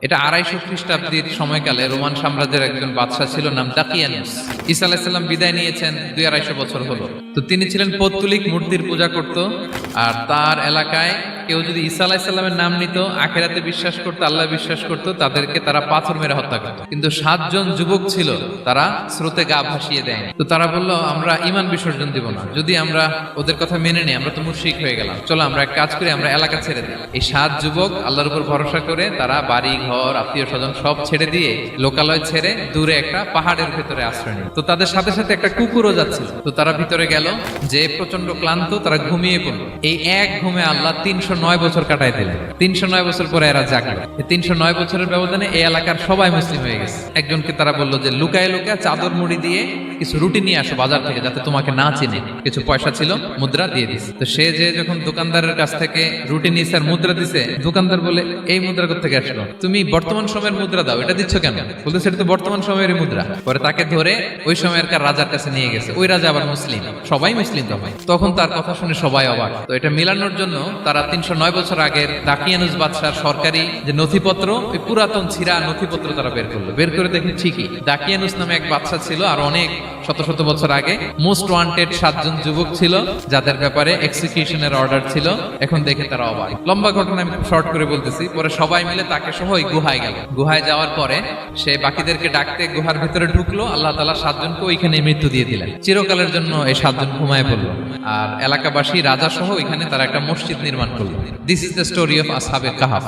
এটা 250 খ্রিস্টাব্দের সময়কালে রোমান সাম্রাজ্যের একজন বাদশা ছিল, নাম দাকিয়ানুস। ঈসা আলাইহিস সালাম বিদায় নিয়েছেন 250 বছর হলো। তো তিনি ছিলেন পৌত্তলিক, মূর্তির পূজা করত। আর তার এলাকায় কেউ যদি ঈসা আলাইহিস সালামের নাম নিত, আখিরাতে বিশ্বাস করত, আল্লাহ বিশ্বাস করত, তাদেরকে তারা পাথর মেরে হত্যা করত। কিন্তু 7 জন যুবক ছিল, তারা স্রোতে গা ভাসিয়ে দেয়নি। তো তারা বলল, আমরা ঈমান বিসর্জন দিব না, যদি আমরা ওদের কথা মেনে নিই আমরা তো মুশরিক হয়ে গেলাম, চলো আমরা এক কাজ করি, আমরা এলাকা ছেড়ে দিই। এই 7 যুবক আল্লাহর উপর ভরসা করে তারা বাড়ি ঘর, আত্মীয় স্বজন সব ছেড়ে দিয়ে, লোকালয় ছেড়ে দূরে একটা পাহাড়ের ভেতরে আশ্রয় নিল। তো তাদের সাথে সাথে একটা কুকুরও যাচ্ছিল। তো তারা ভিতরে গেল, যে প্রচন্ড ক্লান্ত, তারা ঘুমিয়ে পড়লো। এই এক ঘুমে আল্লাহ 309 বছর কাটায় দিলেন। 309 বছর পরে এরা জাগলো। এই 309 বছরের ব্যবধানে এই এলাকার সবাই মুসলিম হয়ে গেছে। একজনকে তারা বললো যে লুকায় লুকায় চাদর মুড়ি দিয়ে কিছু রুটি নিয়ে আসো বাজার থেকে, যাতে তোমাকে না চিনে। কিছু পয়সা ছিল, মুদ্রা দিয়ে দিস। তো সে যে যখন দোকানদারের কাছ থেকে রুটি নিয়েছে আর মুদ্রা দিছে, দোকানদার বলে, এই মুদ্রা কোত্থেকে আসলো? তুমি বর্তমান সময়ের মুদ্রা দাও, এটা দিচ্ছ কেন? বলতে সেটা তো বর্তমান সময়ের মুদ্রা। পরে তাকে ধরে ওই সময়কার রাজার কাছে নিয়ে গেছে। ওই রাজা আবার মুসলিম, সবাই মুসলিম তখন তার কথা শুনে সবাই অবাক। তো এটা মিলানোর জন্য তারা 309 বছর আগের দাকিয়ানুস বাদশার সরকারি যে নথিপত্র, ওই পুরাতন ছিঁড়া নথিপত্র তারা বের করলো। বের করে দেখে ঠিকই দাকিয়ানুস নামে এক বাদশা ছিল, আর অনেক শত শত বছর আগে মোস্ট ওয়ান্টেড 7 জন যুবক ছিল, যাদের ব্যাপারে এক্সিকিউশনের অর্ডার ছিল। এখন দেখে তারা অবাক। লম্বা ঘটনা আমি শর্ট করে বলতেছি। পরে সবাই মিলে তাকে সহ ওই গুহায় গেল। গুহায় যাওয়ার পরে সে বাকিদেরকে ডাকতে গুহার ভিতরে ঢুকলো। আল্লাহ তাআলা 7 জনকে ওইখানে মৃত্যু দিয়ে দিলেন। চিরকালের জন্য এই 7 জন ঘুমায় পড়লো। আর এলাকাবাসী, রাজা সহ ওইখানে তারা একটা মসজিদ নির্মাণ করলো। This is the story of আসহাবে কাহাফ।